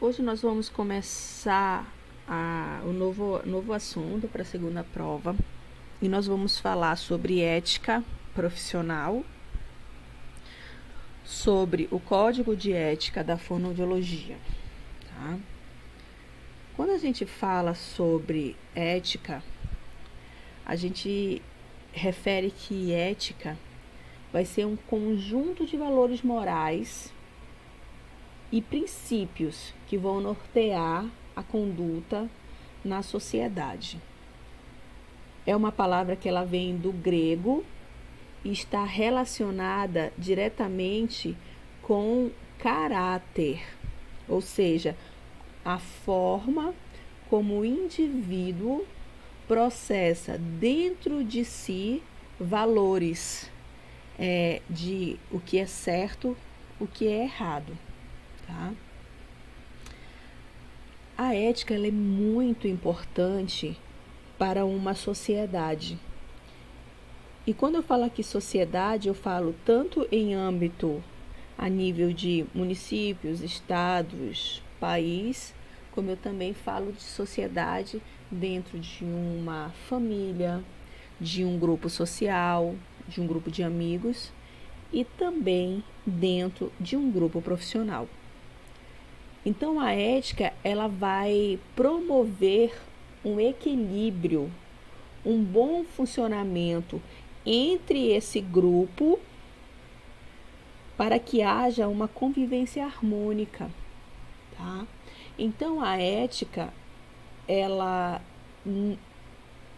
Hoje nós vamos começar o novo assunto para a segunda prova e nós vamos falar sobre ética profissional, sobre o código de ética da fonoaudiologia. Tá? Quando a gente fala sobre ética, a gente refere que ética vai ser um conjunto de valores morais e princípios que vão nortear a conduta na sociedade. É uma palavra que ela vem do grego e está relacionada diretamente com caráter, ou seja, a forma como o indivíduo processa dentro de si valores de o que é certo, o que é errado. Tá? A ética ela é muito importante para uma sociedade. E quando eu falo aqui sociedade, eu falo tanto em âmbito a nível de municípios, estados, país, como eu também falo de sociedade dentro de uma família, de um grupo social, de um grupo de amigos e também dentro de um grupo profissional. Então, a ética ela vai promover um equilíbrio, um bom funcionamento entre esse grupo para que haja uma convivência harmônica. Tá? Então, a ética, ela,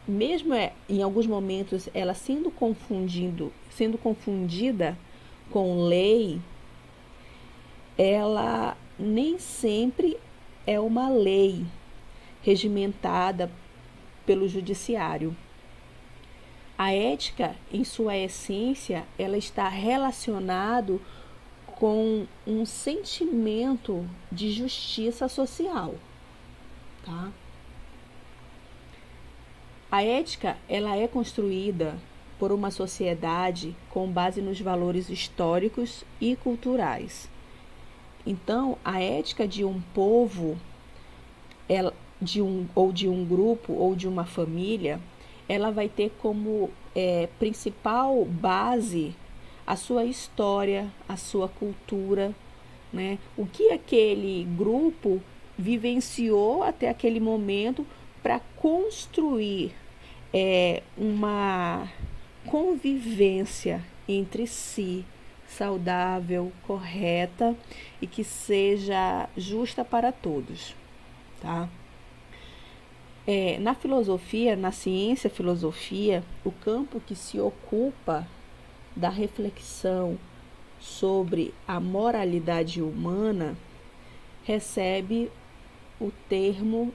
mesmo em alguns momentos, ela sendo confundida com lei, ela nem sempre é uma lei regimentada pelo judiciário. A ética, em sua essência, ela está relacionada com um sentimento de justiça social. Tá? A ética, ela é construída por uma sociedade com base nos valores históricos e culturais. Então, a ética de um povo, de um grupo ou de uma família, ela vai ter como principal base a sua história, a sua cultura, né? O que aquele grupo vivenciou até aquele momento para construir uma convivência entre si, saudável, correta e que seja justa para todos, tá? Na filosofia, na filosofia, o campo que se ocupa da reflexão sobre a moralidade humana recebe o termo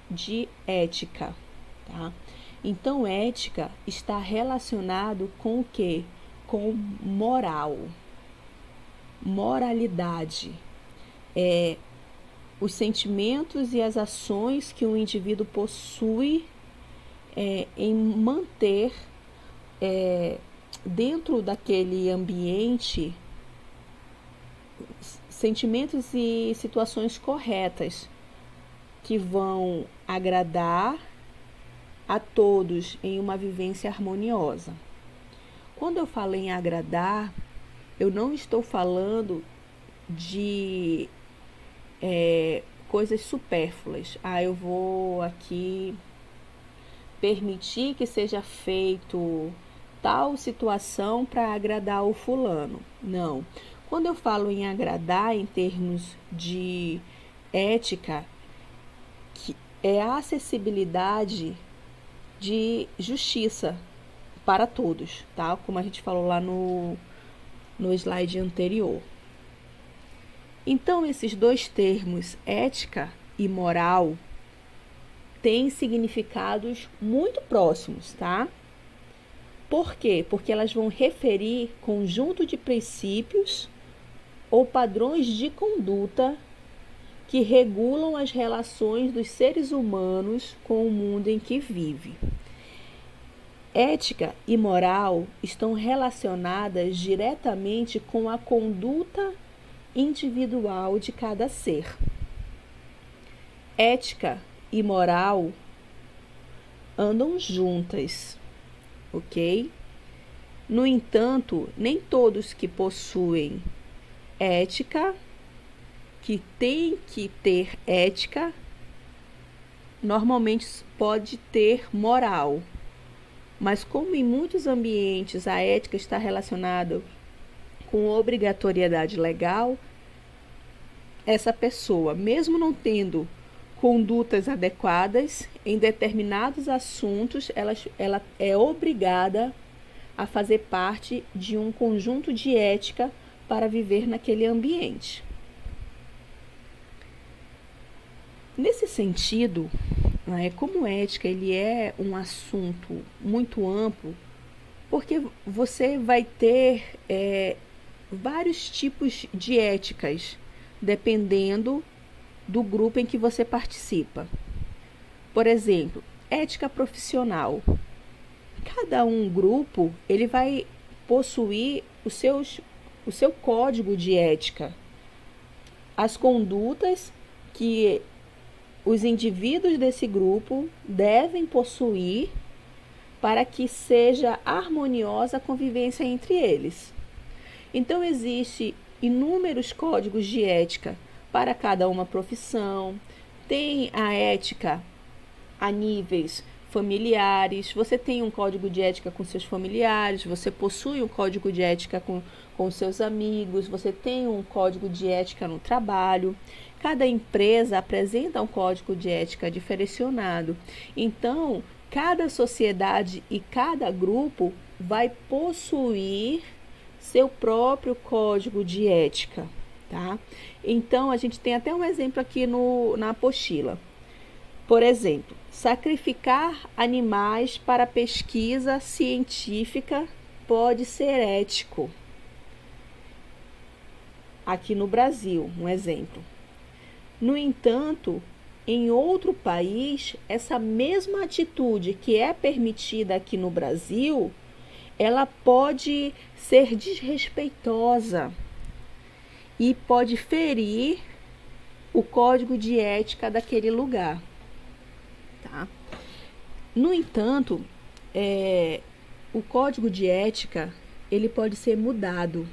de ética, tá? Então, ética está relacionado com o quê? Com moral. Moralidade os sentimentos e as ações que o indivíduo possui em manter dentro daquele ambiente sentimentos e situações corretas que vão agradar a todos em uma vivência harmoniosa. Quando eu falo em agradar, eu não estou falando de coisas supérfluas. Eu vou aqui permitir que seja feito tal situação para agradar o fulano. Não. Quando eu falo em agradar em termos de ética, que é a acessibilidade de justiça para todos, tá? Como a gente falou lá no slide anterior. Então, esses dois termos, ética e moral, têm significados muito próximos, tá? Por quê? Porque elas vão referir conjunto de princípios ou padrões de conduta que regulam as relações dos seres humanos com o mundo em que vive. Ética e moral estão relacionadas diretamente com a conduta individual de cada ser. Ética e moral andam juntas, ok? No entanto, nem todos que possuem ética, que têm que ter ética, normalmente pode ter moral. Mas como em muitos ambientes a ética está relacionada com obrigatoriedade legal, essa pessoa, mesmo não tendo condutas adequadas em determinados assuntos, ela é obrigada a fazer parte de um conjunto de ética para viver naquele ambiente. Nesse sentido, como ética ele é um assunto muito amplo, porque você vai ter vários tipos de éticas, dependendo do grupo em que você participa. Por exemplo, ética profissional. Cada grupo ele vai possuir o seu código de ética, as condutas que os indivíduos desse grupo devem possuir para que seja harmoniosa a convivência entre eles. Então, existem inúmeros códigos de ética para cada uma profissão. Tem a ética a níveis familiares, você tem um código de ética com seus familiares, você possui um código de ética com seus amigos, você tem um código de ética no trabalho. Cada empresa apresenta um código de ética diferenciado. Então, cada sociedade e cada grupo vai possuir seu próprio código de ética, tá? Então, a gente tem até um exemplo aqui na apostila. Por exemplo, sacrificar animais para pesquisa científica pode ser ético. Aqui no Brasil, um exemplo. No entanto, em outro país, essa mesma atitude que é permitida aqui no Brasil, ela pode ser desrespeitosa e pode ferir o código de ética daquele lugar. Tá? No entanto, o código de ética ele pode ser mudado.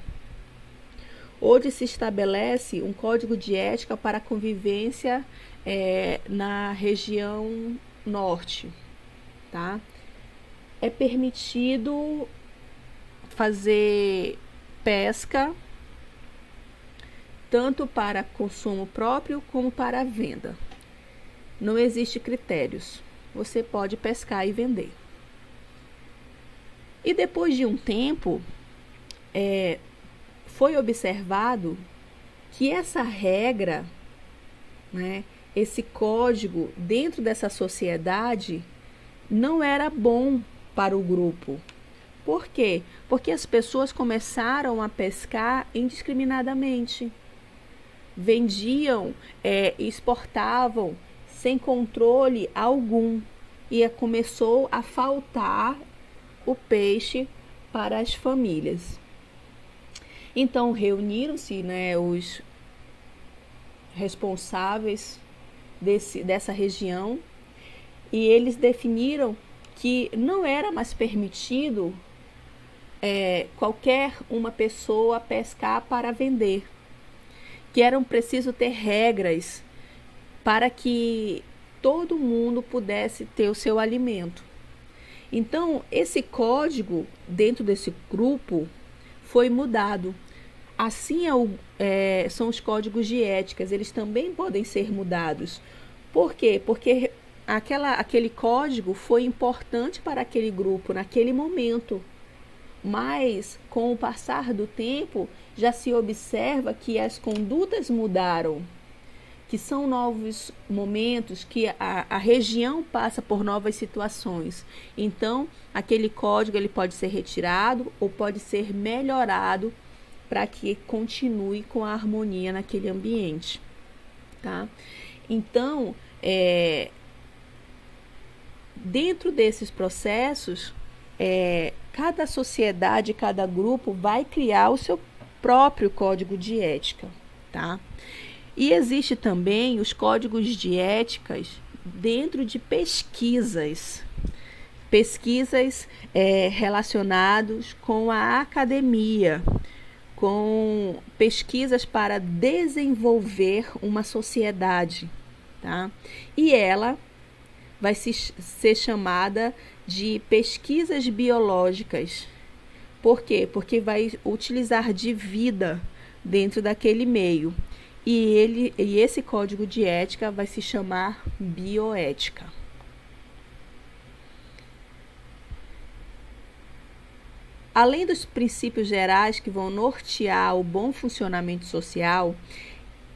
Hoje se estabelece um código de ética para a convivência na região norte. Tá? É permitido fazer pesca tanto para consumo próprio como para venda. Não existe critérios. Você pode pescar e vender. E depois de um tempo, foi observado que essa regra, esse código dentro dessa sociedade não era bom para o grupo. Por quê? Porque as pessoas começaram a pescar indiscriminadamente. Vendiam, exportavam sem controle algum. E começou a faltar o peixe para as famílias. Então, reuniram-se os responsáveis dessa região e eles definiram que não era mais permitido qualquer uma pessoa pescar para vender, que eram preciso ter regras para que todo mundo pudesse ter o seu alimento. Então, esse código dentro desse grupo foi mudado. Assim são os códigos de éticas, eles também podem ser mudados. Por quê? Porque aquele código foi importante para aquele grupo naquele momento. Mas, com o passar do tempo, já se observa que as condutas mudaram, que são novos momentos, que a região passa por novas situações. Então, aquele código ele pode ser retirado ou pode ser melhorado para que continue com a harmonia naquele ambiente. Tá? Então, dentro desses processos, cada sociedade, cada grupo vai criar o seu próprio código de ética. Tá? E existe também os códigos de éticas dentro de pesquisas relacionados com a academia, com pesquisas para desenvolver uma sociedade, tá? E ela vai ser chamada de pesquisas biológicas. Por quê? Porque vai utilizar de vida dentro daquele meio. E esse código de ética vai se chamar bioética. Além dos princípios gerais que vão nortear o bom funcionamento social,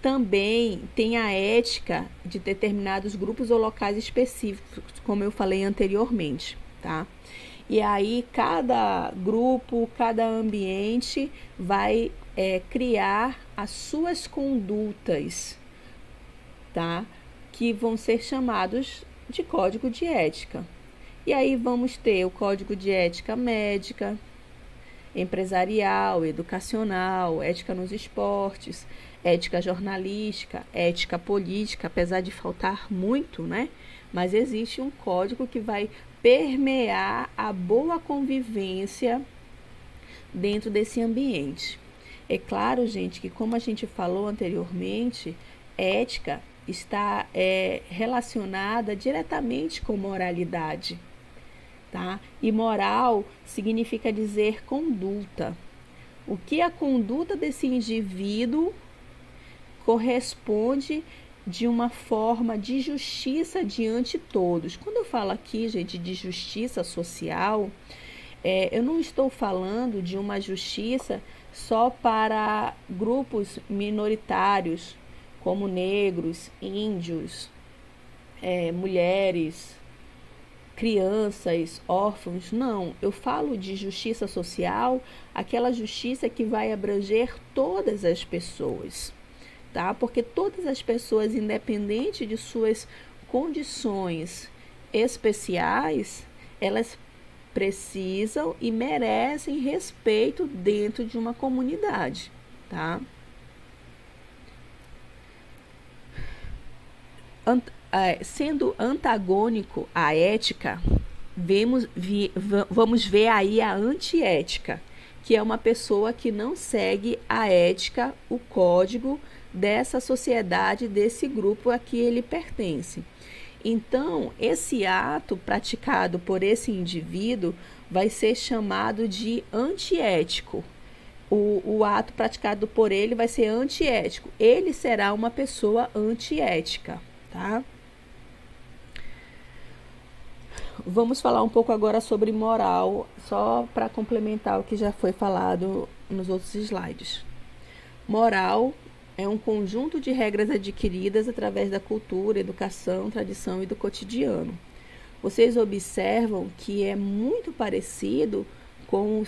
também tem a ética de determinados grupos ou locais específicos, como eu falei anteriormente, tá? E aí cada grupo, cada ambiente vai criar as suas condutas, tá? Que vão ser chamados de código de ética. E aí vamos ter o código de ética médica, empresarial, educacional, ética nos esportes, ética jornalística, ética política, apesar de faltar muito, né? Mas existe um código que vai permear a boa convivência dentro desse ambiente. É claro, gente, que como a gente falou anteriormente, ética está relacionada diretamente com moralidade, tá? E moral significa dizer conduta. O que a conduta desse indivíduo corresponde de uma forma de justiça diante de todos. Quando eu falo aqui, gente, de justiça social, eu não estou falando de uma justiça só para grupos minoritários, como negros, índios, mulheres, crianças, órfãos. Não, eu falo de justiça social, aquela justiça que vai abranger todas as pessoas, tá? Porque todas as pessoas, independente de suas condições especiais, elas precisam e merecem respeito dentro de uma comunidade, tá? Sendo antagônico à ética, vamos ver aí a antiética, que é uma pessoa que não segue a ética, o código dessa sociedade, desse grupo a que ele pertence. Então, esse ato praticado por esse indivíduo vai ser chamado de antiético. O ato praticado por ele vai ser antiético. Ele será uma pessoa antiética, tá? Vamos falar um pouco agora sobre moral, só para complementar o que já foi falado nos outros slides. Moral é um conjunto de regras adquiridas através da cultura, educação, tradição e do cotidiano. Vocês observam que é muito parecido com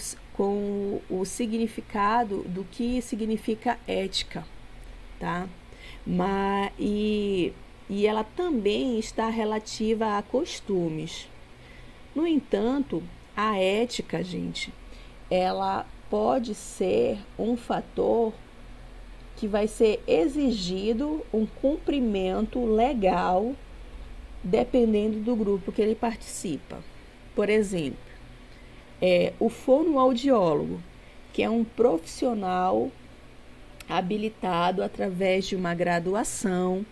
o significado do que significa ética, tá? E ela também está relativa a costumes. No entanto, a ética, gente, ela pode ser um fator que vai ser exigido um cumprimento legal dependendo do grupo que ele participa. Por exemplo, o fonoaudiólogo, que é um profissional habilitado através de uma graduação,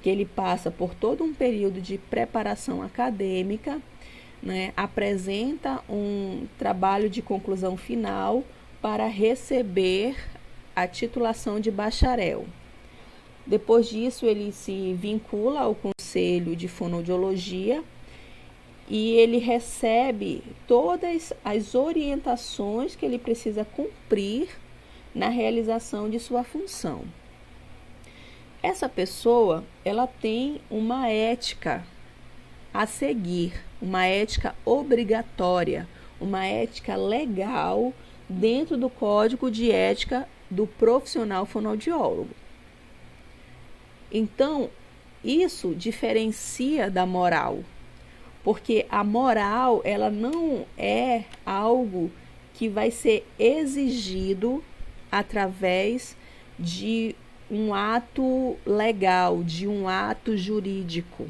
que ele passa por todo um período de preparação acadêmica, né, apresenta um trabalho de conclusão final para receber a titulação de bacharel. Depois disso, ele se vincula ao Conselho de Fonoaudiologia e ele recebe todas as orientações que ele precisa cumprir na realização de sua função. Essa pessoa, ela tem uma ética a seguir, uma ética obrigatória, uma ética legal dentro do código de ética do profissional fonoaudiólogo. Então, isso diferencia da moral, porque a moral, ela não é algo que vai ser exigido através de um ato legal, de um ato jurídico.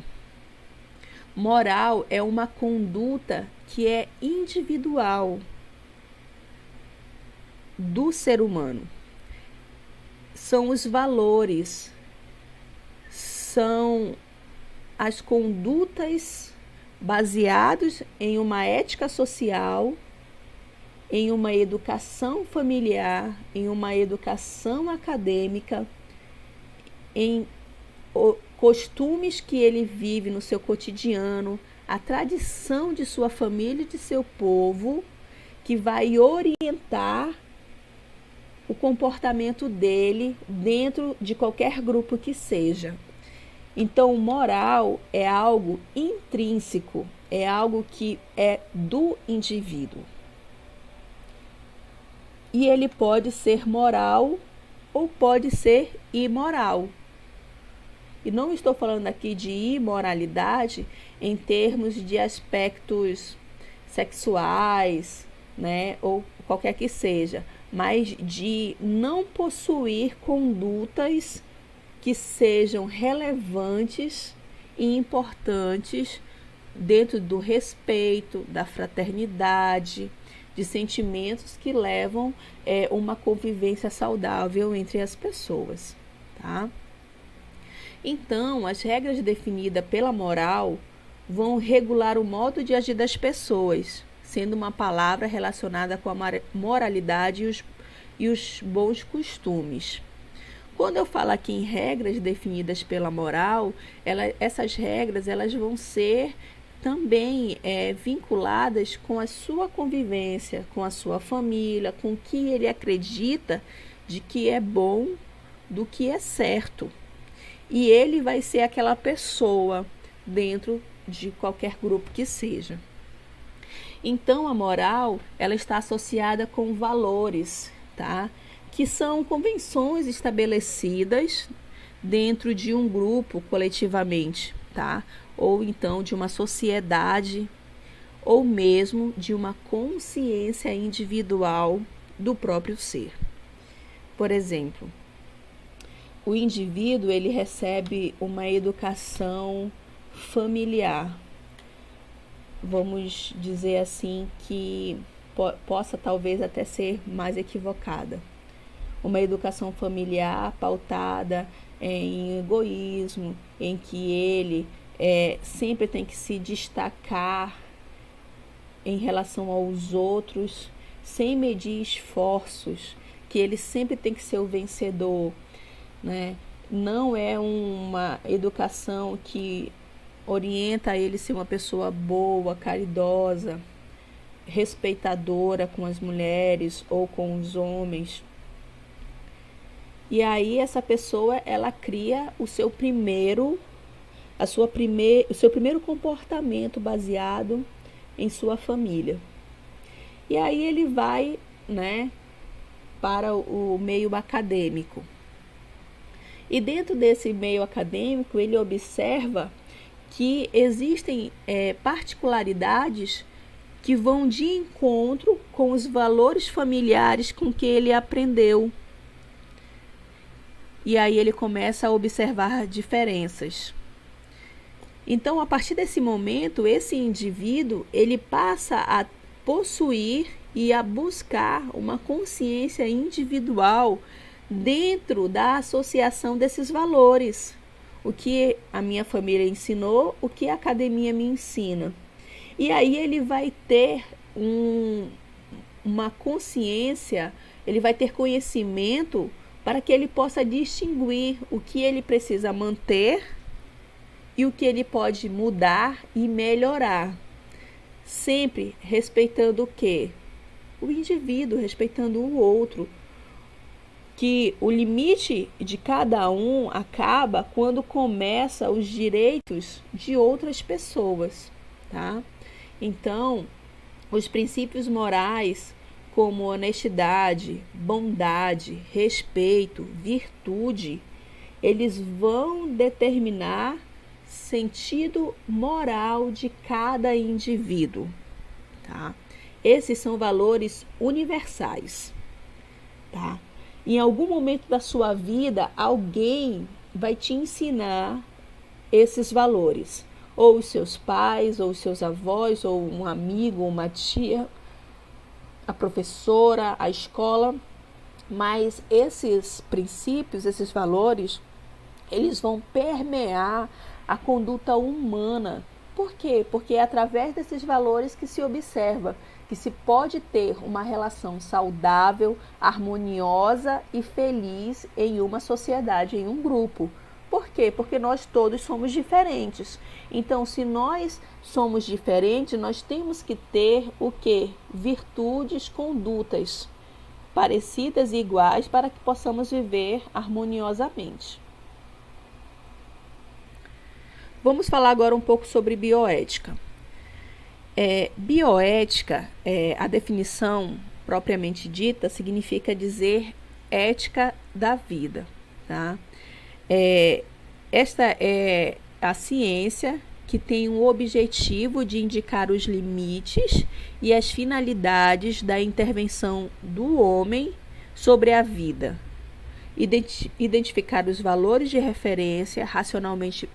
Moral é uma conduta que é individual do ser humano. São os valores, são as condutas baseadas em uma ética social, em uma educação familiar, em uma educação acadêmica, em costumes que ele vive no seu cotidiano, a tradição de sua família e de seu povo, que vai orientar o comportamento dele dentro de qualquer grupo que seja. Então, moral é algo intrínseco, é algo que é do indivíduo. E ele pode ser moral ou pode ser imoral. E não estou falando aqui de imoralidade em termos de aspectos sexuais, né, ou qualquer que seja, mas de não possuir condutas que sejam relevantes e importantes dentro do respeito, da fraternidade, de sentimentos que levam uma convivência saudável entre as pessoas, tá? Então, as regras definidas pela moral vão regular o modo de agir das pessoas, sendo uma palavra relacionada com a moralidade e os bons costumes. Quando eu falo aqui em regras definidas pela moral, essas regras elas vão ser também vinculadas com a sua convivência, com a sua família, com o que ele acredita de que é bom, do que é certo. E ele vai ser aquela pessoa dentro de qualquer grupo que seja. Então, a moral, ela está associada com valores, tá? Que são convenções estabelecidas dentro de um grupo coletivamente, tá? Ou então de uma sociedade, ou mesmo de uma consciência individual do próprio ser. Por exemplo, o indivíduo ele recebe uma educação familiar, vamos dizer assim, que possa talvez até ser mais equivocada. Uma educação familiar pautada em egoísmo, em que ele sempre tem que se destacar em relação aos outros, sem medir esforços, que ele sempre tem que ser o vencedor, né? Não é uma educação que orienta ele a ser uma pessoa boa, caridosa, respeitadora com as mulheres ou com os homens. E aí essa pessoa ela cria o seu primeiro comportamento baseado em sua família. E aí ele vai, né, para o meio acadêmico. E dentro desse meio acadêmico, ele observa que existem particularidades que vão de encontro com os valores familiares com que ele aprendeu. E aí ele começa a observar diferenças. Então, a partir desse momento, esse indivíduo, ele passa a possuir e a buscar uma consciência individual dentro da associação desses valores. O que a minha família ensinou, o que a academia me ensina. E aí ele vai ter uma consciência, ele vai ter conhecimento para que ele possa distinguir o que ele precisa manter e o que ele pode mudar e melhorar. Sempre respeitando o quê? O indivíduo, respeitando o outro. Que o limite de cada um acaba quando começa os direitos de outras pessoas, tá? Então, os princípios morais como honestidade, bondade, respeito, virtude, eles vão determinar sentido moral de cada indivíduo, tá? Esses são valores universais, tá? Em algum momento da sua vida, alguém vai te ensinar esses valores. Ou os seus pais, ou os seus avós, ou um amigo, uma tia, a professora, a escola. Mas esses princípios, esses valores, eles vão permear a conduta humana. Por quê? Porque é através desses valores que se observa que se pode ter uma relação saudável, harmoniosa e feliz em uma sociedade, em um grupo. Por quê? Porque nós todos somos diferentes. Então, se nós somos diferentes, nós temos que ter o quê? Virtudes, condutas parecidas e iguais para que possamos viver harmoniosamente. Vamos falar agora um pouco sobre bioética. Bioética, a definição propriamente dita, significa dizer ética da vida. Tá? Esta é a ciência que tem o objetivo de indicar os limites e as finalidades da intervenção do homem sobre a vida, identificar os valores de referência racionalmente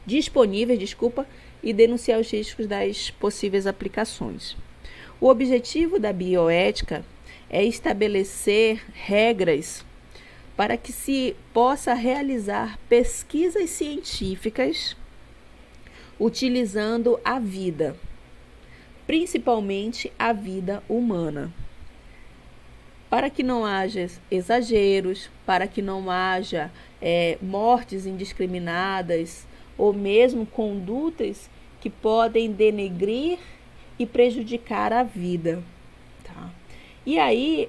disponíveis, e denunciar os riscos das possíveis aplicações. O objetivo da bioética é estabelecer regras para que se possa realizar pesquisas científicas utilizando a vida, principalmente a vida humana, para que não haja exageros, para que não haja mortes indiscriminadas ou mesmo condutas que podem denegrir e prejudicar a vida. Tá? E aí,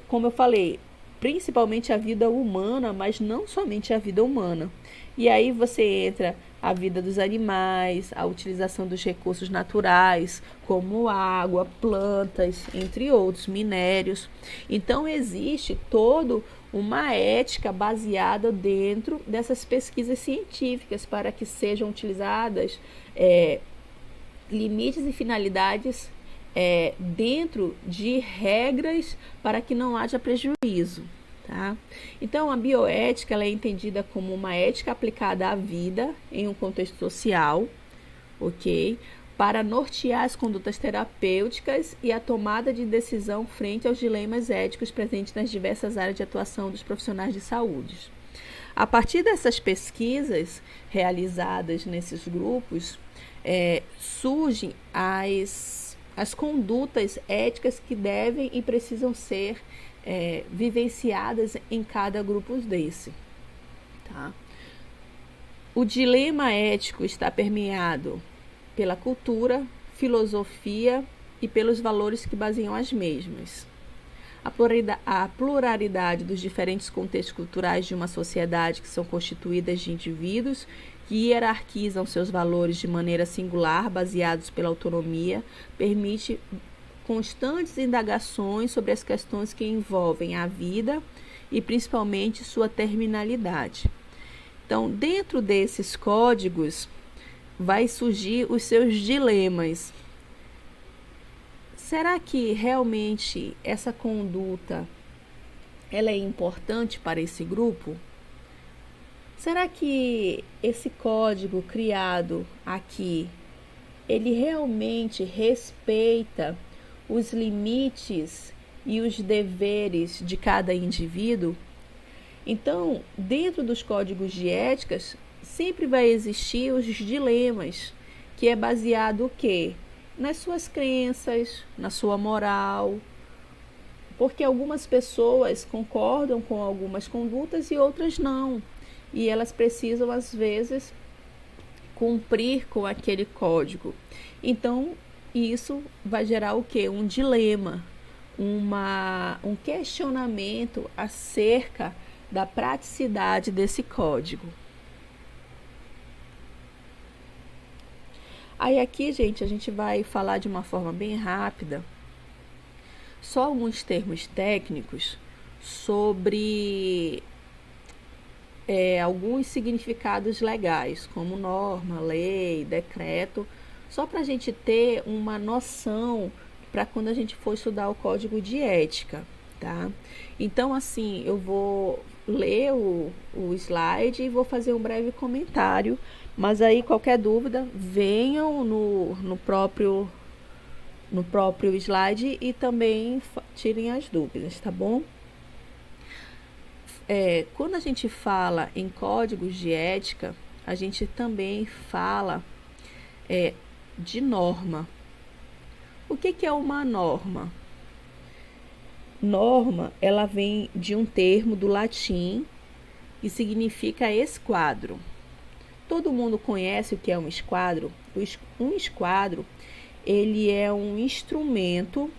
como eu falei, principalmente a vida humana, mas não somente a vida humana. E aí você entra a vida dos animais, a utilização dos recursos naturais, como água, plantas, entre outros, minérios. Então existe toda uma ética baseada dentro dessas pesquisas científicas para que sejam utilizadas limites e finalidades dentro de regras para que não haja prejuízo. Tá? Então, a bioética ela é entendida como uma ética aplicada à vida em um contexto social, ok? Para nortear as condutas terapêuticas e a tomada de decisão frente aos dilemas éticos presentes nas diversas áreas de atuação dos profissionais de saúde. A partir dessas pesquisas realizadas nesses grupos, surgem as condutas éticas que devem e precisam ser vivenciadas em cada grupo desse. Tá? O dilema ético está permeado pela cultura, filosofia e pelos valores que baseiam as mesmas. A pluralidade dos diferentes contextos culturais de uma sociedade, que são constituídas de indivíduos que hierarquizam seus valores de maneira singular, baseados pela autonomia, permite constantes indagações sobre as questões que envolvem a vida e principalmente sua terminalidade. Então, dentro desses códigos, vai surgir os seus dilemas. Será que realmente essa conduta ela é importante para esse grupo? Será que esse código criado aqui, ele realmente respeita os limites e os deveres de cada indivíduo? Então, dentro dos códigos de éticas, sempre vai existir os dilemas, que é baseado o quê? Nas suas crenças, na sua moral, porque algumas pessoas concordam com algumas condutas e outras não, e elas precisam, às vezes, cumprir com aquele código. Então, isso vai gerar o quê? Um dilema, um questionamento acerca da praticidade desse código. Aí aqui, gente, a gente vai falar de uma forma bem rápida, só alguns termos técnicos sobre alguns significados legais, como norma, lei, decreto, só para a gente ter uma noção para quando a gente for estudar o código de ética, tá? Então, assim, eu vou ler o slide e vou fazer um breve comentário, mas aí qualquer dúvida, venham no próprio slide e também tirem as dúvidas, tá bom? Quando a gente fala em códigos de ética, a gente também fala de norma. O que é uma norma? Norma, ela vem de um termo do latim que significa esquadro. Todo mundo conhece o que é um esquadro? Um esquadro, ele é um instrumento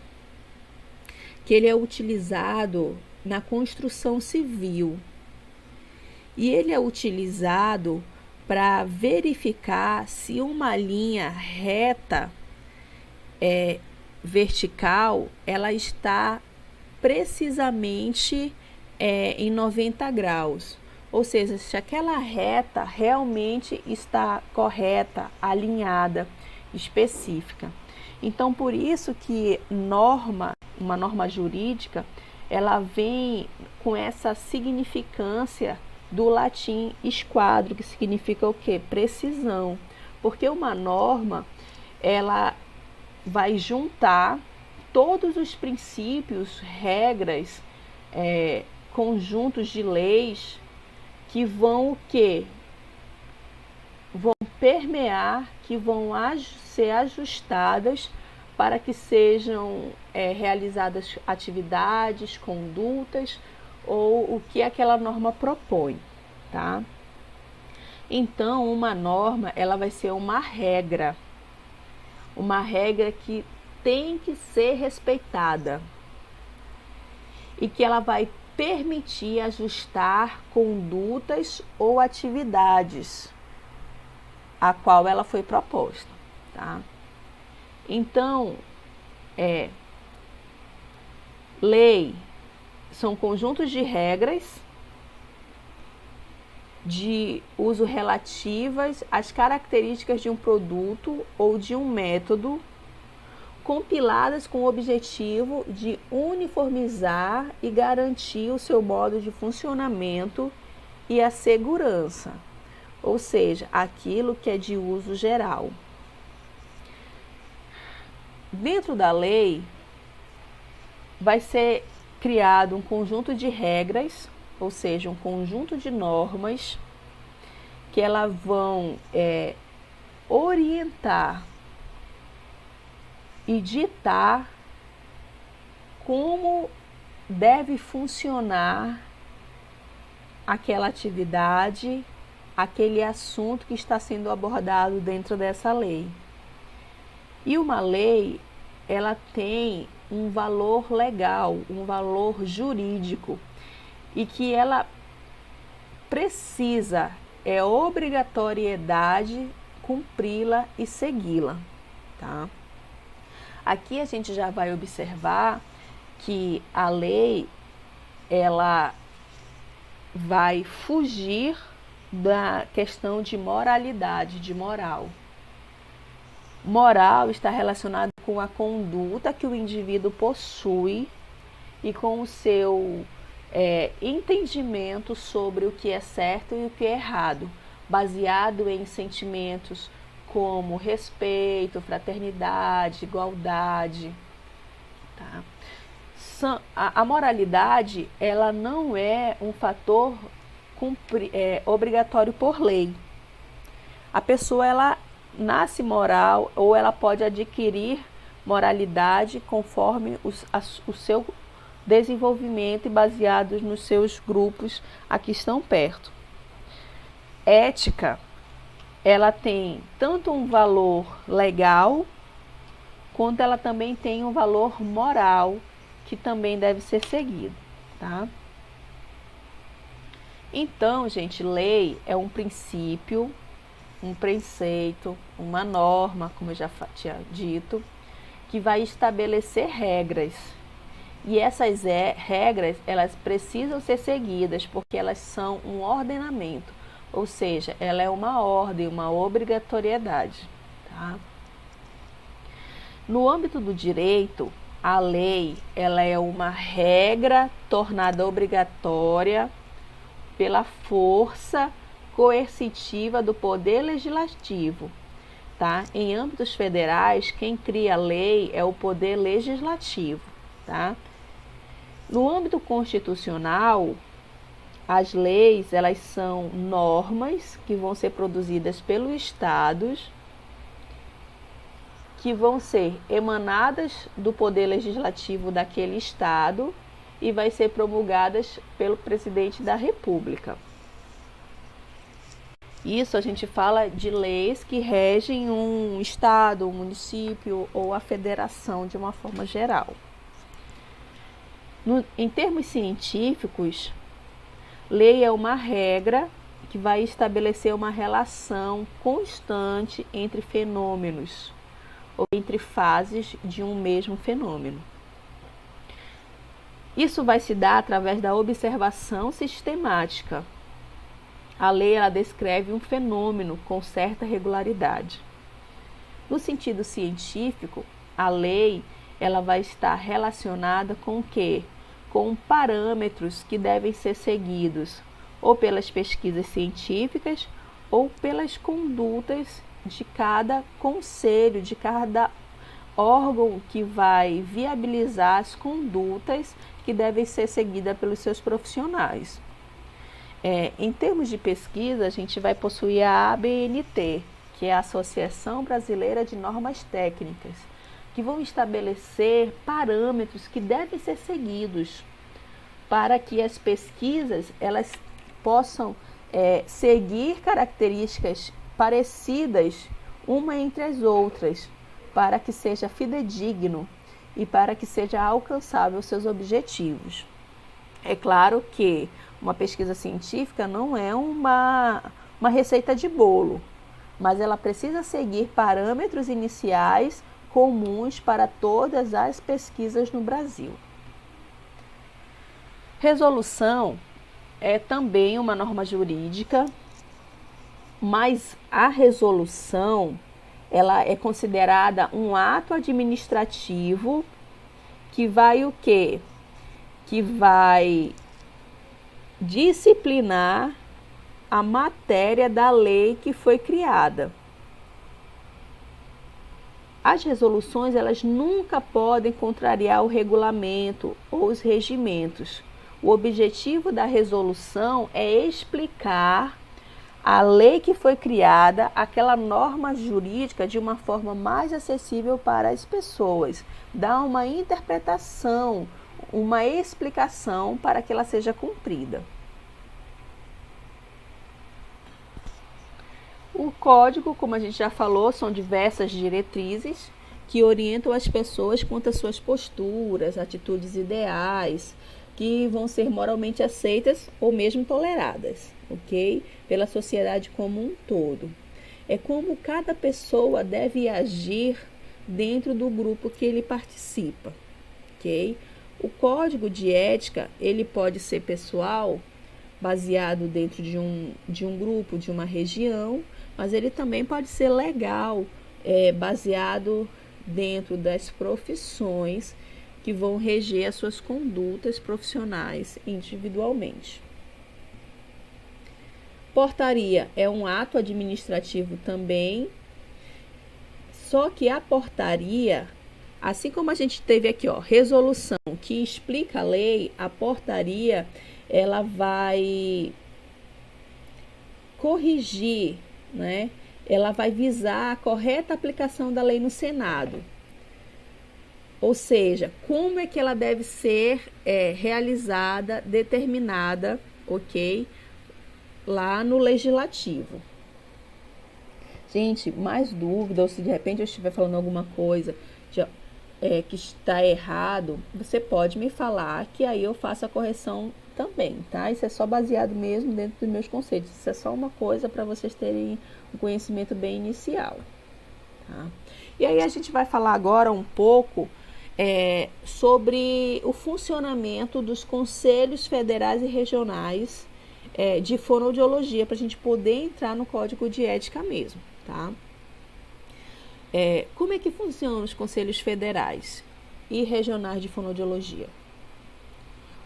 que ele é utilizado na construção civil. E ele é utilizado para verificar se uma linha reta vertical, ela está precisamente em 90 graus. Ou seja, se aquela reta realmente está correta, alinhada, específica. Então, por isso que uma norma jurídica, ela vem com essa significância do latim esquadro, que significa o quê? Precisão. Porque uma norma, ela vai juntar todos os princípios, regras, conjuntos de leis que vão o quê? Vão permear, que vão ser ajustadas para que sejam realizadas atividades, condutas ou o que aquela norma propõe, tá? Então, uma norma, ela vai ser uma regra que tem que ser respeitada e que ela vai permitir ajustar condutas ou atividades a qual ela foi proposta, tá? Então, lei são conjuntos de regras de uso relativas às características de um produto ou de um método, compiladas com o objetivo de uniformizar e garantir o seu modo de funcionamento e a segurança, ou seja, aquilo que é de uso geral. Dentro da lei, vai ser criado um conjunto de regras, ou seja, um conjunto de normas que elas vão orientar e ditar como deve funcionar aquela atividade, aquele assunto que está sendo abordado dentro dessa lei. E uma lei, ela tem um valor legal, um valor jurídico, e que ela precisa, obrigatoriedade cumpri-la e segui-la, tá? Aqui a gente já vai observar que a lei, ela vai fugir da questão de moralidade, de moral. Moral está relacionado com a conduta que o indivíduo possui e com o seu entendimento sobre o que é certo e o que é errado, baseado em sentimentos como respeito, fraternidade, igualdade, tá? A moralidade, ela não é um fator obrigatório por lei. A pessoa, ela nasce moral ou ela pode adquirir moralidade conforme o seu desenvolvimento e baseados nos seus grupos a que estão perto. Ética, ela tem tanto um valor legal, quanto ela também tem um valor moral, que também deve ser seguido, tá? Então, gente, lei é um princípio, um preceito, uma norma, como eu já tinha dito, que vai estabelecer regras. E essas regras, elas precisam ser seguidas, porque elas são um ordenamento, ou seja, ela é uma ordem, uma obrigatoriedade, tá? No âmbito do direito, A lei, ela é uma regra tornada obrigatória pela força coercitiva do poder legislativo, tá? Em âmbitos federais, quem cria a lei é o poder legislativo, tá? No âmbito constitucional, as leis, elas são normas que vão ser produzidas pelos estados, que vão ser emanadas do poder legislativo daquele estado e vai ser promulgadas pelo presidente da República. Isso a gente fala de leis que regem um estado, um município ou a federação de uma forma geral. Em termos científicos, lei é uma regra que vai estabelecer uma relação constante entre fenômenos ou entre fases de um mesmo fenômeno. Isso vai se dar através da observação sistemática. A lei, ela descreve um fenômeno com certa regularidade. No sentido científico, a lei, ela vai estar relacionada com o quê? Com parâmetros que devem ser seguidos ou pelas pesquisas científicas ou pelas condutas de cada conselho, de cada órgão que vai viabilizar as condutas que devem ser seguidas pelos seus profissionais. Em termos de pesquisa, a gente vai possuir a ABNT, que é a Associação Brasileira de Normas Técnicas, que vão estabelecer parâmetros que devem ser seguidos para que as pesquisas elas possam seguir características parecidas uma entre as outras, para que seja fidedigno e para que seja alcançável seus objetivos. É claro que uma pesquisa científica não é uma receita de bolo, mas ela precisa seguir parâmetros iniciais comuns para todas as pesquisas no Brasil. Resolução é também uma norma jurídica, mas a resolução, ela é considerada um ato administrativo que vai o quê? Que vai disciplinar a matéria da lei que foi criada. As resoluções, elas nunca podem contrariar o regulamento ou os regimentos. O objetivo da resolução é explicar a lei que foi criada, aquela norma jurídica, de uma forma mais acessível para as pessoas, dar uma interpretação, uma explicação para que ela seja cumprida. O código, como a gente já falou, são diversas diretrizes que orientam as pessoas quanto às suas posturas, atitudes ideais, que vão ser moralmente aceitas ou mesmo toleradas, ok? Pela sociedade como um todo. É como cada pessoa deve agir dentro do grupo que ele participa, ok? O código de ética, ele pode ser pessoal, baseado dentro de um grupo, de uma região, mas ele também pode ser legal, baseado dentro das profissões que vão reger as suas condutas profissionais individualmente. Portaria é um ato administrativo também, só que a portaria, assim como a gente teve aqui, resolução que explica a lei, a portaria, ela vai corrigir, né? Ela vai visar a correta aplicação da lei no Senado. Ou seja, como é que ela deve ser realizada, determinada, ok? Lá no Legislativo. Gente, mais dúvida, ou se de repente eu estiver falando alguma coisa que está errado, você pode me falar, que aí eu faço a correção também, tá? Isso é só baseado mesmo dentro dos meus conceitos. Isso é só uma coisa para vocês terem um conhecimento bem inicial, tá? E aí a gente vai falar agora um pouco sobre o funcionamento dos conselhos federais e regionais de fonoaudiologia, para a gente poder entrar no código de ética mesmo, tá? Como é que funcionam os conselhos federais? e regionais de fonoaudiologia.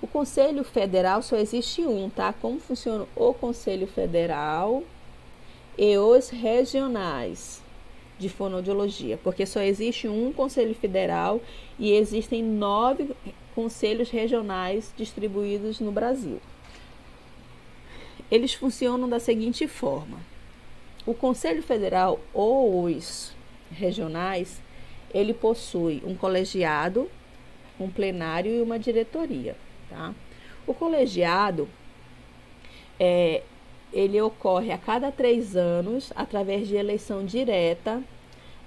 O Conselho Federal só existe um, tá? Como funciona o Conselho Federal e os regionais de fonoaudiologia? Porque só existe um Conselho Federal e existem 9 conselhos regionais distribuídos no Brasil. Eles funcionam da seguinte forma: o Conselho Federal ou os regionais, ele possui um colegiado, um plenário e uma diretoria, tá? O colegiado, ele ocorre a cada 3 anos, através de eleição direta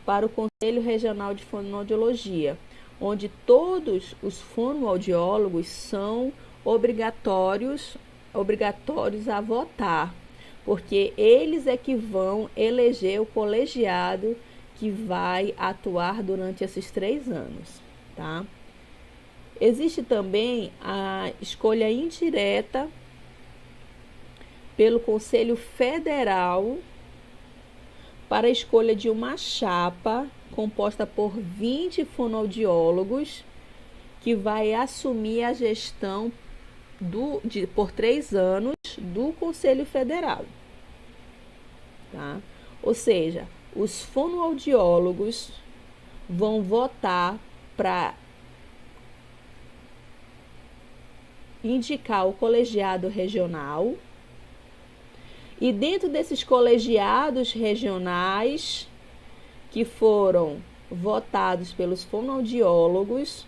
para o Conselho Regional de Fonoaudiologia, onde todos os fonoaudiólogos são obrigatórios a votar, porque eles é que vão eleger o colegiado que vai atuar durante esses 3 anos, tá? Existe também a escolha indireta pelo Conselho Federal para a escolha de uma chapa composta por 20 fonoaudiólogos que vai assumir a gestão por 3 anos do Conselho Federal, tá? Ou seja, os fonoaudiólogos vão votar para indicar o colegiado regional, e dentro desses colegiados regionais que foram votados pelos fonoaudiólogos,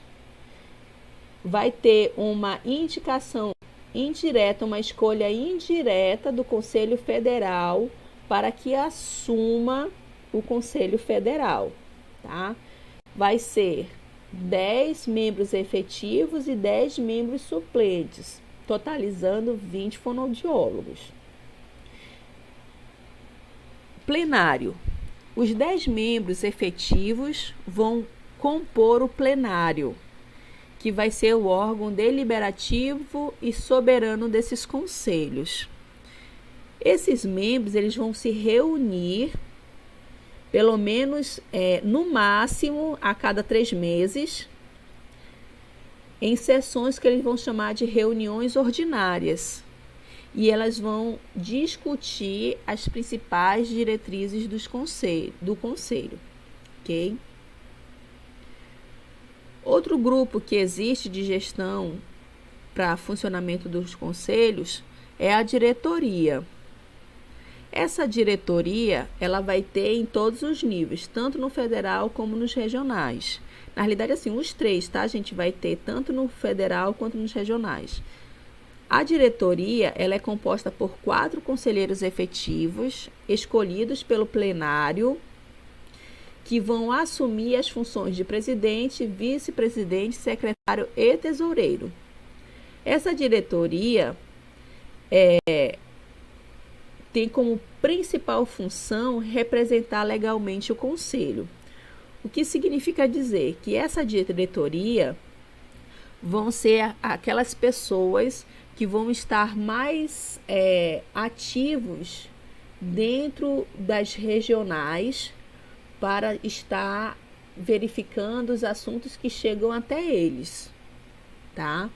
vai ter uma indicação indireta, uma escolha indireta do Conselho Federal para que assuma o Conselho Federal, tá? Vai ser 10 membros efetivos e 10 membros suplentes, totalizando 20 fonoaudiólogos. Plenário. Os 10 membros efetivos vão compor o plenário, que vai ser o órgão deliberativo e soberano desses conselhos. Esses membros, eles vão se reunir pelo menos, no máximo, a cada 3 meses, em sessões que eles vão chamar de reuniões ordinárias. E elas vão discutir as principais diretrizes do conselho, ok? Outro grupo que existe de gestão para funcionamento dos conselhos é a diretoria. Essa diretoria, ela vai ter em todos os níveis, tanto no federal como nos regionais. Na realidade, assim, os 3, tá? A gente vai ter tanto no federal quanto nos regionais. A diretoria, ela é composta por 4 conselheiros efetivos, escolhidos pelo plenário, que vão assumir as funções de presidente, vice-presidente, secretário e tesoureiro. Essa diretoria tem como principal função representar legalmente o conselho. O que significa dizer que essa diretoria vão ser aquelas pessoas que vão estar mais ativos dentro das regionais para estar verificando os assuntos que chegam até eles, tá?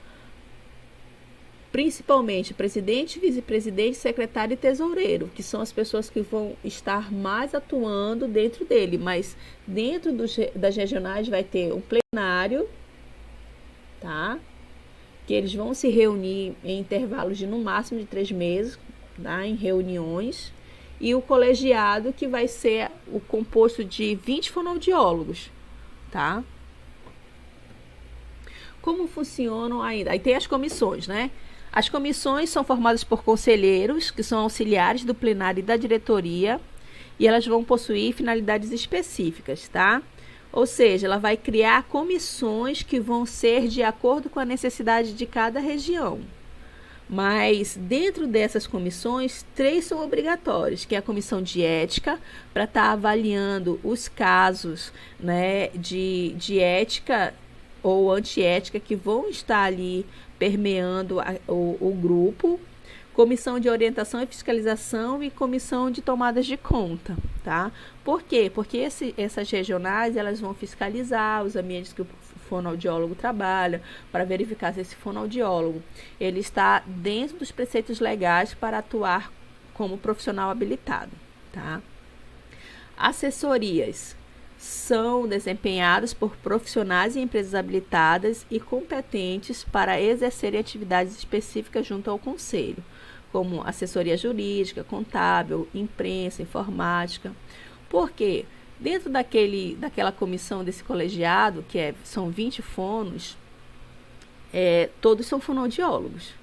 Principalmente presidente, vice-presidente, secretário e tesoureiro, que são as pessoas que vão estar mais atuando dentro dele, mas dentro das regionais vai ter um plenário, tá? Que eles vão se reunir em intervalos de no máximo de 3 meses, tá? Em reuniões, e o colegiado, que vai ser o composto de 20 fonoaudiólogos, tá? Como funcionam ainda? Aí tem as comissões, né? As comissões são formadas por conselheiros, que são auxiliares do plenário e da diretoria, e elas vão possuir finalidades específicas, tá? Ou seja, ela vai criar comissões que vão ser de acordo com a necessidade de cada região. Mas dentro dessas comissões, 3 são obrigatórias, que é a comissão de ética, para estar avaliando os casos, né, de ética ou antiética que vão estar ali permeando o grupo, comissão de orientação e fiscalização e comissão de tomadas de conta, tá? Por quê? Porque essas regionais, elas vão fiscalizar os ambientes que o fonoaudiólogo trabalha, para verificar se esse fonoaudiólogo ele está dentro dos preceitos legais para atuar como profissional habilitado, tá? Assessorias são desempenhadas por profissionais e empresas habilitadas e competentes para exercerem atividades específicas junto ao conselho, como assessoria jurídica, contábil, imprensa, informática. Por quê? Dentro daquela comissão desse colegiado, são 20 fonos, todos são fonoaudiólogos.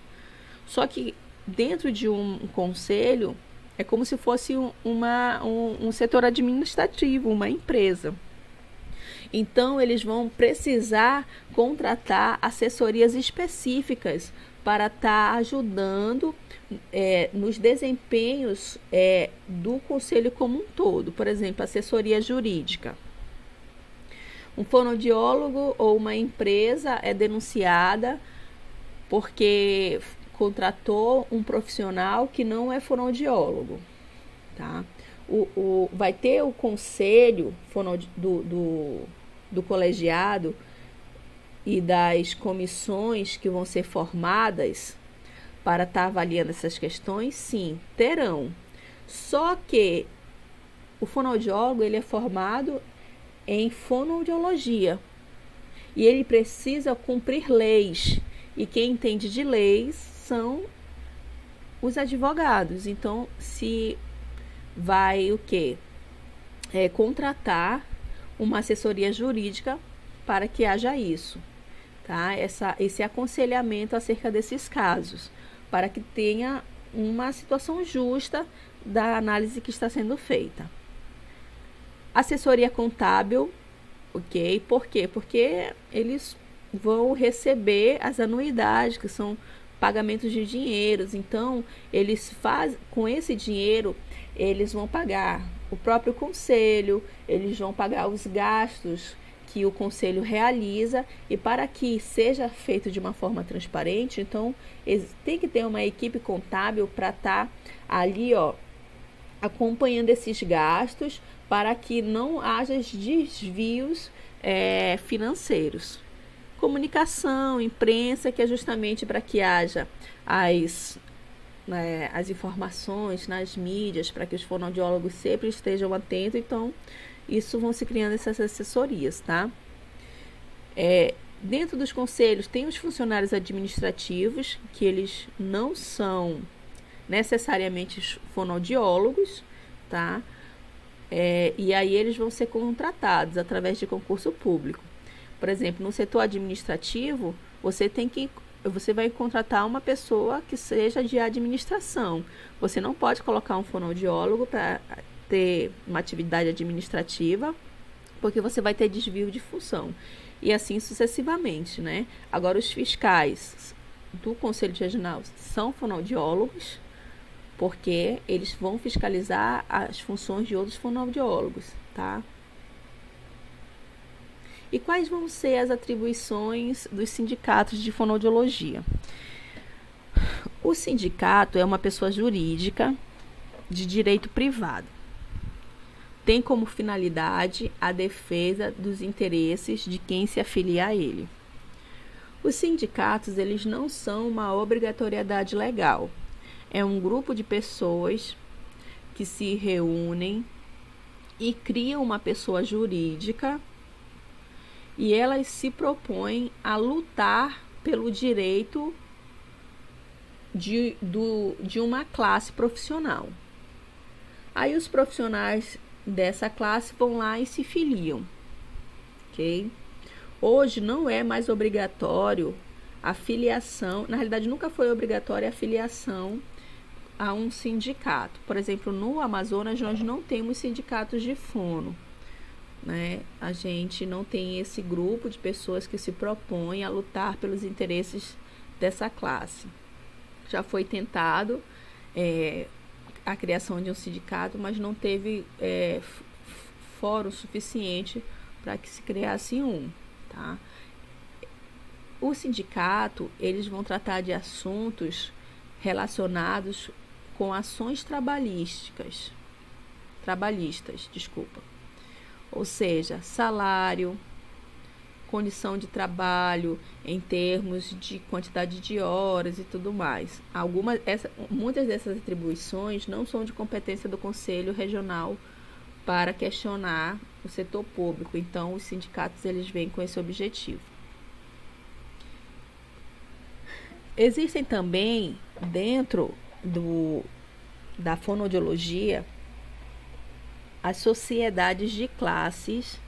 Só que dentro de um conselho, é como se fosse um setor administrativo, uma empresa. Então, eles vão precisar contratar assessorias específicas para estar ajudando nos desempenhos do conselho como um todo. Por exemplo, assessoria jurídica. Um fonoaudiólogo ou uma empresa é denunciada porque contratou um profissional que não é fonoaudiólogo, tá? Vai ter o conselho do colegiado e das comissões que vão ser formadas para estar avaliando essas questões, sim, terão. Só que o fonoaudiólogo ele é formado em fonoaudiologia e ele precisa cumprir leis. E quem entende de leis são os advogados. Então, se vai o quê? Contratar uma assessoria jurídica para que haja isso, tá? Esse aconselhamento acerca desses casos, para que tenha uma situação justa da análise que está sendo feita. Assessoria contábil, ok? Por quê? Porque eles vão receber as anuidades, que são pagamentos de dinheiros. Então, eles fazem, com esse dinheiro, eles vão pagar o próprio conselho, eles vão pagar os gastos que o conselho realiza, e para que seja feito de uma forma transparente, então tem que ter uma equipe contábil para estar ali, acompanhando esses gastos, para que não haja desvios financeiros. Comunicação, imprensa, que é justamente para que haja as informações nas mídias, para que os fonoaudiólogos sempre estejam atentos. Então, isso vão se criando essas assessorias, tá? Dentro dos conselhos tem os funcionários administrativos, que eles não são necessariamente fonoaudiólogos, tá? E aí eles vão ser contratados através de concurso público. Por exemplo, no setor administrativo, você vai contratar uma pessoa que seja de administração. Você não pode colocar um fonoaudiólogo para ter uma atividade administrativa, porque você vai ter desvio de função. E assim sucessivamente, né? Agora, os fiscais do Conselho Regional são fonoaudiólogos, porque eles vão fiscalizar as funções de outros fonoaudiólogos, tá? E quais vão ser as atribuições dos sindicatos de fonoaudiologia? O sindicato é uma pessoa jurídica de direito privado. Tem como finalidade a defesa dos interesses de quem se afilia a ele. Os sindicatos, eles não são uma obrigatoriedade legal. É um grupo de pessoas que se reúnem e criam uma pessoa jurídica, e elas se propõem a lutar pelo direito de uma classe profissional. Aí os profissionais dessa classe vão lá e se filiam, ok? Hoje não é mais obrigatório a filiação, na realidade nunca foi obrigatória a filiação a um sindicato. Por exemplo, no Amazonas nós não temos sindicatos de fono, né? A gente não tem esse grupo de pessoas que se propõem a lutar pelos interesses dessa classe. Já foi tentado a criação de um sindicato, mas não teve fórum suficiente para que se criasse um, tá? O sindicato, eles vão tratar de assuntos relacionados com ações trabalhistas, ou seja, salário, condição de trabalho, em termos de quantidade de horas e tudo mais. Muitas dessas atribuições não são de competência do Conselho Regional para questionar o setor público, então os sindicatos eles vêm com esse objetivo. Existem também, dentro da fonoaudiologia, as sociedades de classes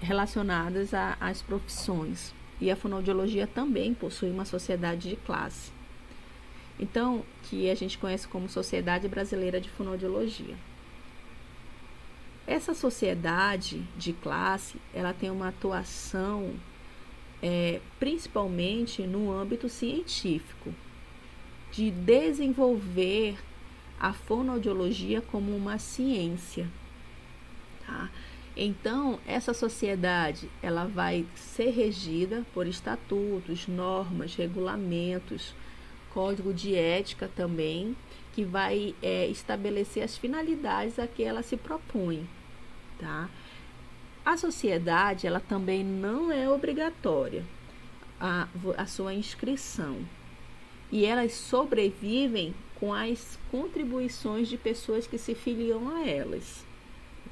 relacionadas às profissões. E a fonoaudiologia também possui uma sociedade de classe. Então, que a gente conhece como Sociedade Brasileira de Fonoaudiologia. Essa sociedade de classe, ela tem uma atuação principalmente no âmbito científico, de desenvolver a fonoaudiologia como uma ciência, tá? Então, essa sociedade, ela vai ser regida por estatutos, normas, regulamentos, código de ética também, que vai estabelecer as finalidades a que ela se propõe, tá? A sociedade, ela também não é obrigatória a sua inscrição. E elas sobrevivem com as contribuições de pessoas que se filiam a elas,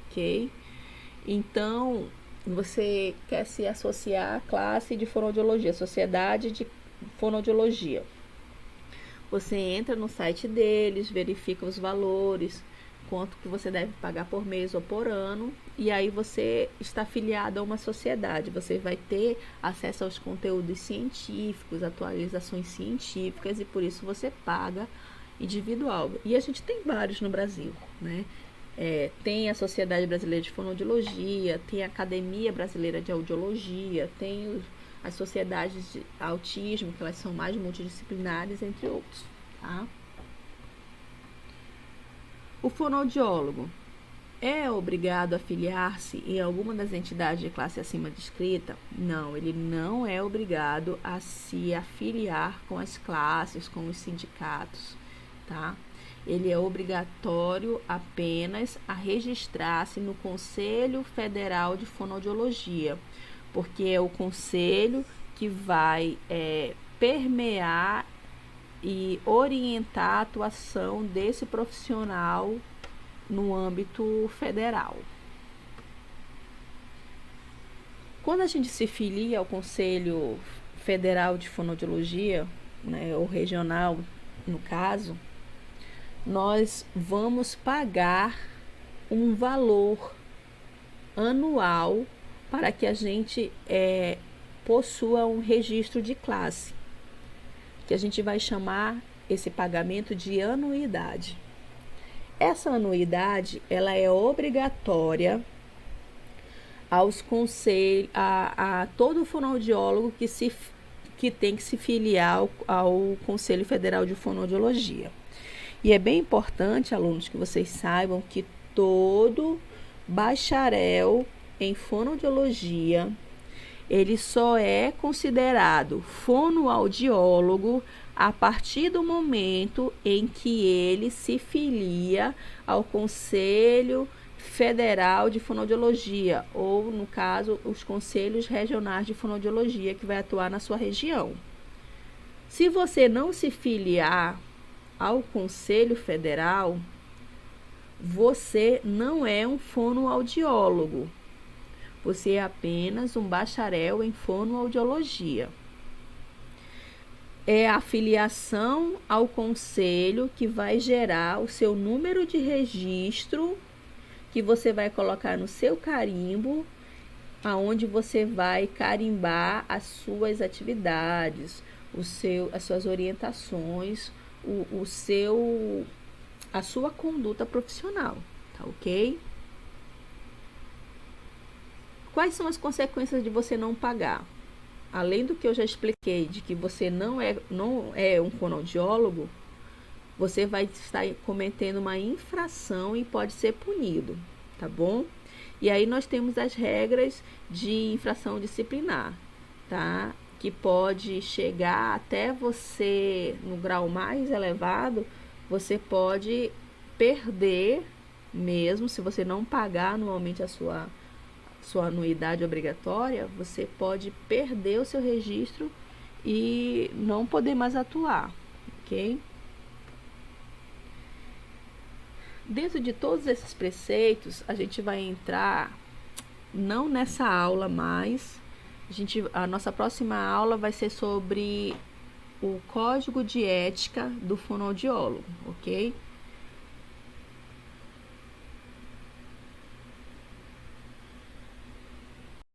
ok? Então, você quer se associar à classe de fonoaudiologia, sociedade de fonoaudiologia. Você entra no site deles, verifica os valores, quanto que você deve pagar por mês ou por ano, e aí você está afiliado a uma sociedade. Você vai ter acesso aos conteúdos científicos, atualizações científicas, e por isso você paga individual. E a gente tem vários no Brasil, né? Tem a Sociedade Brasileira de Fonoaudiologia, tem a Academia Brasileira de Audiologia, tem as sociedades de autismo, que elas são mais multidisciplinares, entre outros, tá? O fonoaudiólogo é obrigado a filiar-se em alguma das entidades de classe acima descrita? Não, ele não é obrigado a se afiliar com as classes, com os sindicatos, tá? Ele é obrigatório apenas a registrar-se no Conselho Federal de Fonoaudiologia, porque é o conselho que vai permear e orientar a atuação desse profissional no âmbito federal. Quando a gente se filia ao Conselho Federal de Fonoaudiologia, né, ou regional, no caso, nós vamos pagar um valor anual para que a gente possua um registro de classe, que a gente vai chamar esse pagamento de anuidade. Essa anuidade, ela é obrigatória aos conselhos, a todo fonoaudiólogo que tem que se filiar ao Conselho Federal de Fonoaudiologia. E é bem importante, alunos, que vocês saibam que todo bacharel em fonoaudiologia, ele só é considerado fonoaudiólogo a partir do momento em que ele se filia ao Conselho Federal de Fonoaudiologia, ou, no caso, os Conselhos Regionais de Fonoaudiologia, que vai atuar na sua região. Se você não se filiar ao Conselho Federal, você não é um fonoaudiólogo. Você é apenas um bacharel em fonoaudiologia. É a filiação ao conselho que vai gerar o seu número de registro, que você vai colocar no seu carimbo, aonde você vai carimbar as suas atividades, as suas orientações, a sua conduta profissional, tá ok? Quais são as consequências de você não pagar? Além do que eu já expliquei, de que você não é um fonoaudiólogo, você vai estar cometendo uma infração e pode ser punido, tá bom? E aí nós temos as regras de infração disciplinar, tá? Que pode chegar até você, no grau mais elevado, você pode perder mesmo, se você não pagar anualmente a sua anuidade obrigatória, você pode perder o seu registro e não poder mais atuar, ok? Dentro de todos esses preceitos, a gente vai entrar, não nessa aula mais, a nossa próxima aula vai ser sobre o código de ética do fonoaudiólogo, ok?